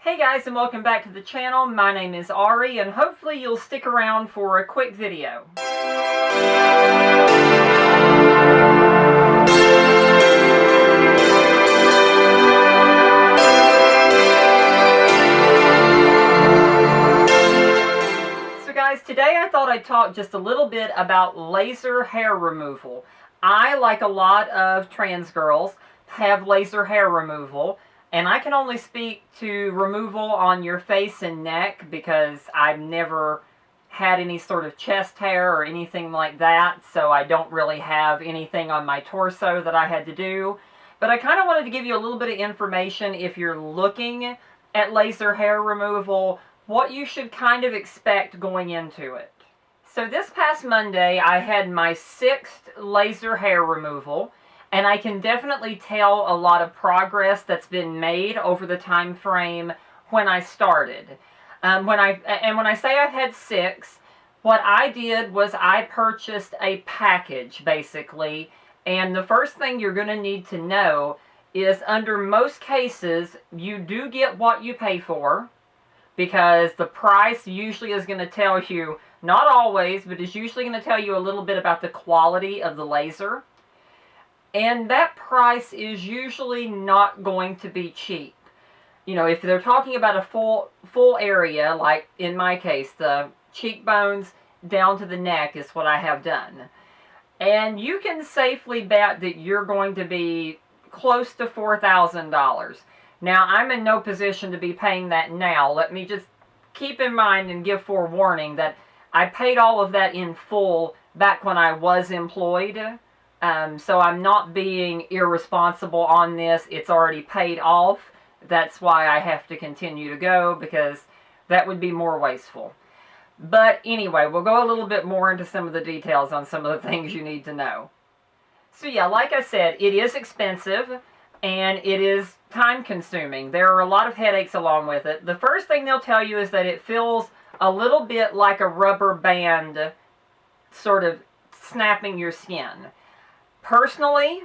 Hey guys, and welcome back to the channel. My name is Ari, and hopefully you'll stick around for a quick video. So guys, today I thought I'd talk just a little bit about laser hair removal. I, like a lot of trans girls, have laser hair removal. And I can only speak to removal on your face and neck because I've never had any sort of chest hair or anything like that, so I don't really have anything on my torso that I had to do. But I kind of wanted to give you a little bit of information if you're looking at laser hair removal, what you should kind of expect going into it. So this past Monday, I had my 6th laser hair removal. And I can definitely tell a lot of progress that's been made over the time frame when I started. When I say I've had 6, what I did was I purchased a package, basically. And the first thing you're going to need to know is, under most cases, you do get what you pay for, because the price usually is going to tell you, not always, but is usually going to tell you a little bit about the quality of the laser. And that price is usually not going to be cheap. You know, if they're talking about a full area, like in my case, the cheekbones down to the neck is what I have done. And you can safely bet that you're going to be close to $4,000. Now, I'm in no position to be paying that now. Let me just keep in mind and give forewarning that I paid all of that in full back when I was employed. So I'm not being irresponsible on this. It's already paid off. That's why I have to continue to go, because that would be more wasteful. But anyway, we'll go a little bit more into some of the details on some of the things you need to know. So yeah, like I said, it is expensive and it is time consuming. There are a lot of headaches along with it. The first thing they'll tell you is that it feels a little bit like a rubber band sort of snapping your skin. Personally,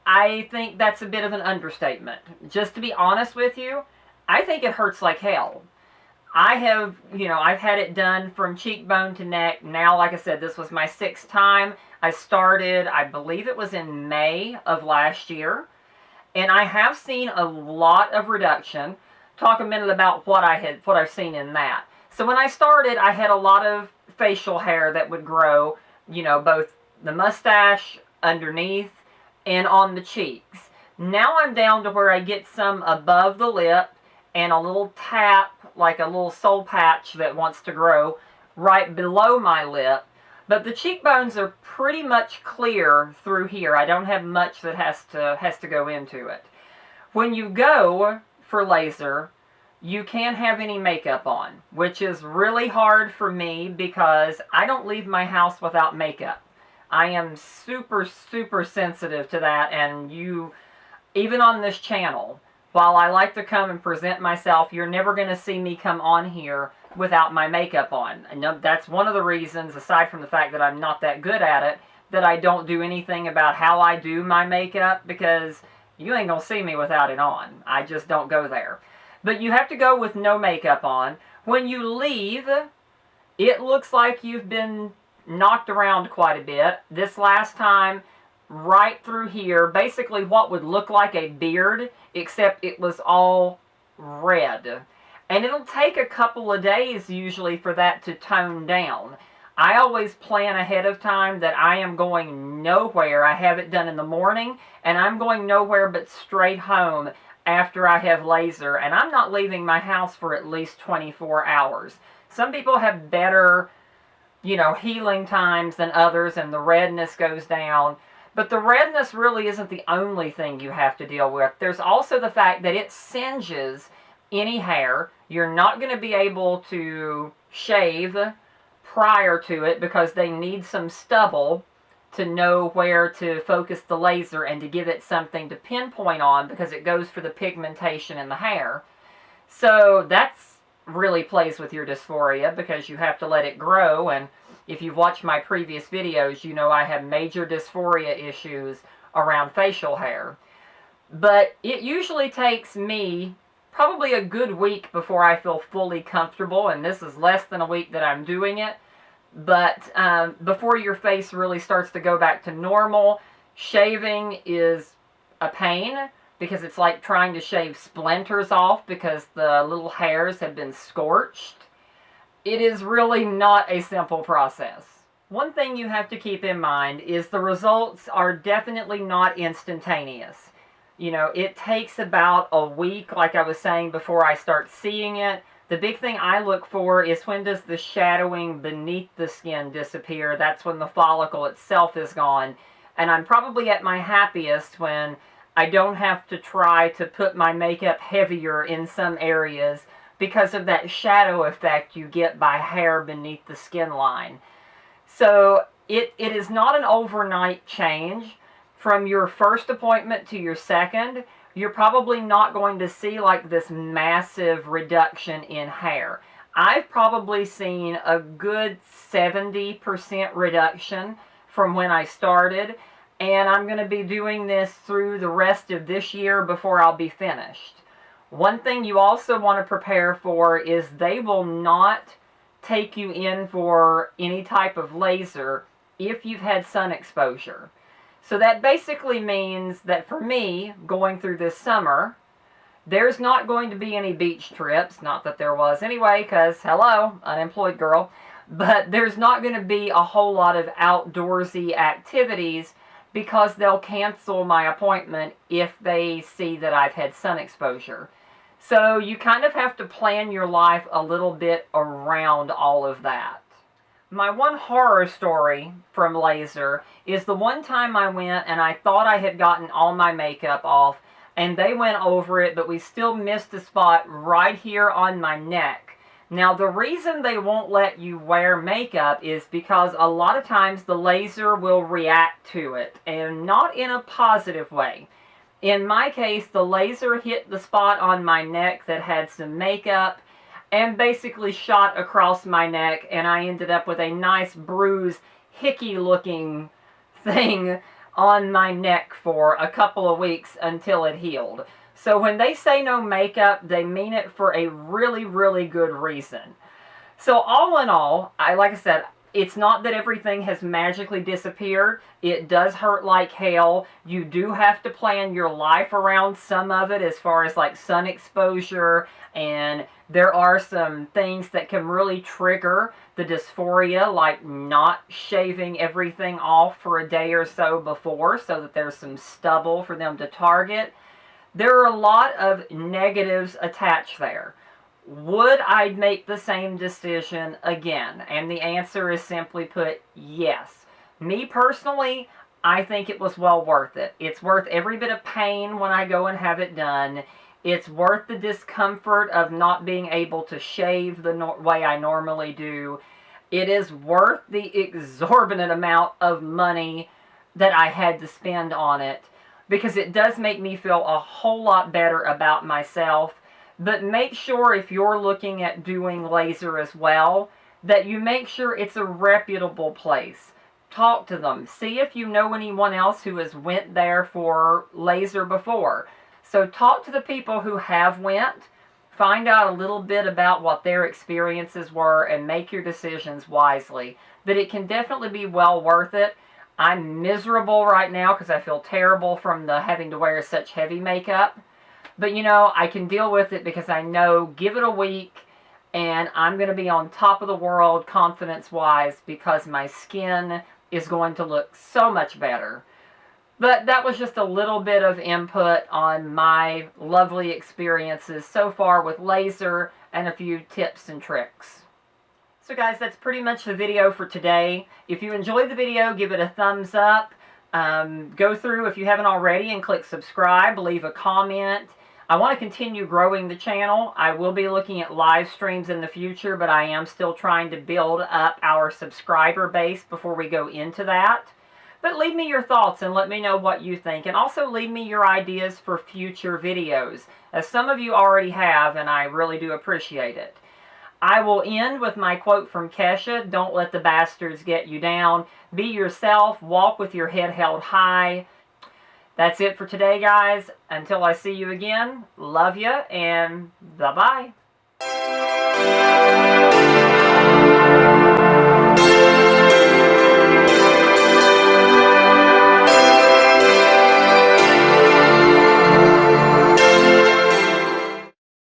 I think that's a bit of an understatement. Just to be honest with you, I think it hurts like hell. I've had it done from cheekbone to neck. Now, like I said, this was my 6th time. I started, I believe it was in May of last year. And I have seen a lot of reduction. Talk a minute about what I've seen in that. So when I started, I had a lot of facial hair that would grow, both the mustache, underneath, and on the cheeks. Now I'm down to where I get some above the lip and a little tap, like a little soul patch that wants to grow right below my lip. But the cheekbones are pretty much clear through here. I don't have much that has to go into it. When you go for laser, you can't have any makeup on, which is really hard for me because I don't leave my house without makeup. I am super, super sensitive to that, and even on this channel, while I like to come and present myself, you're never going to see me come on here without my makeup on. And that's one of the reasons, aside from the fact that I'm not that good at it, that I don't do anything about how I do my makeup, because you ain't going to see me without it on. I just don't go there. But you have to go with no makeup on. When you leave, it looks like you've been knocked around quite a bit. This last time, right through here, basically what would look like a beard, except it was all red. And it'll take a couple of days usually for that to tone down. I always plan ahead of time that I am going nowhere. I have it done in the morning, and I'm going nowhere but straight home after I have laser. And I'm not leaving my house for at least 24 hours. Some people have better healing times than others, and the redness goes down. But the redness really isn't the only thing you have to deal with. There's also the fact that it singes any hair. You're not going to be able to shave prior to it because they need some stubble to know where to focus the laser and to give it something to pinpoint on, because it goes for the pigmentation in the hair. So that's really plays with your dysphoria, because you have to let it grow. And if you've watched my previous videos, you know I have major dysphoria issues around facial hair. But it usually takes me probably a good week before I feel fully comfortable, and this is less than a week that I'm doing it. But before your face really starts to go back to normal, shaving is a pain because it's like trying to shave splinters off because the little hairs have been scorched. It is really not a simple process. One thing you have to keep in mind is the results are definitely not instantaneous. You know, it takes about a week, like I was saying, before I start seeing it. The big thing I look for is when does the shadowing beneath the skin disappear. That's when the follicle itself is gone. And I'm probably at my happiest when I don't have to try to put my makeup heavier in some areas because of that shadow effect you get by hair beneath the skin line. So it is not an overnight change. From your first appointment to your second, you're probably not going to see like this massive reduction in hair. I've probably seen a good 70% reduction from when I started, and I'm going to be doing this through the rest of this year before I'll be finished. One thing you also want to prepare for is they will not take you in for any type of laser if you've had sun exposure. So that basically means that for me, going through this summer, there's not going to be any beach trips. Not that there was anyway, because, hello, unemployed girl. But there's not going to be a whole lot of outdoorsy activities because they'll cancel my appointment if they see that I've had sun exposure. So you kind of have to plan your life a little bit around all of that. My one horror story from laser is the one time I went and I thought I had gotten all my makeup off and they went over it, but we still missed a spot right here on my neck. Now the reason they won't let you wear makeup is because a lot of times the laser will react to it, and not in a positive way. In my case, the laser hit the spot on my neck that had some makeup and basically shot across my neck, and I ended up with a nice bruised, hickey-looking thing on my neck for a couple of weeks until it healed. So when they say no makeup, they mean it for a really, really good reason. So all in all, like I said, it's not that everything has magically disappeared. It does hurt like hell. You do have to plan your life around some of it as far as like sun exposure, and there are some things that can really trigger the dysphoria, like not shaving everything off for a day or so before so that there's some stubble for them to target. There are a lot of negatives attached there. Would I make the same decision again? And the answer is simply put, yes. Me personally, I think it was well worth it. It's worth every bit of pain when I go and have it done. It's worth the discomfort of not being able to shave the way I normally do. It is worth the exorbitant amount of money that I had to spend on it, because it does make me feel a whole lot better about myself. But make sure if you're looking at doing laser as well, that you make sure it's a reputable place. Talk to them. See if you know anyone else who has went there for laser before. So talk to the people who have went. Find out a little bit about what their experiences were and make your decisions wisely. But it can definitely be well worth it. I'm miserable right now because I feel terrible from the having to wear such heavy makeup. But you know, I can deal with it because I know, give it a week and I'm going to be on top of the world confidence-wise because my skin is going to look so much better. But that was just a little bit of input on my lovely experiences so far with laser and a few tips and tricks. So guys, that's pretty much the video for today. If you enjoyed the video, give it a thumbs up. Go through, if you haven't already, and click subscribe. Leave a comment. I want to continue growing the channel. I will be looking at live streams in the future, but I am still trying to build up our subscriber base before we go into that. But leave me your thoughts and let me know what you think. And also leave me your ideas for future videos, as some of you already have, and I really do appreciate it. I will end with my quote from Kesha, "Don't let the bastards get you down. Be yourself. Walk with your head held high. That's it for today, guys. Until I see you again, love ya, and bye-bye.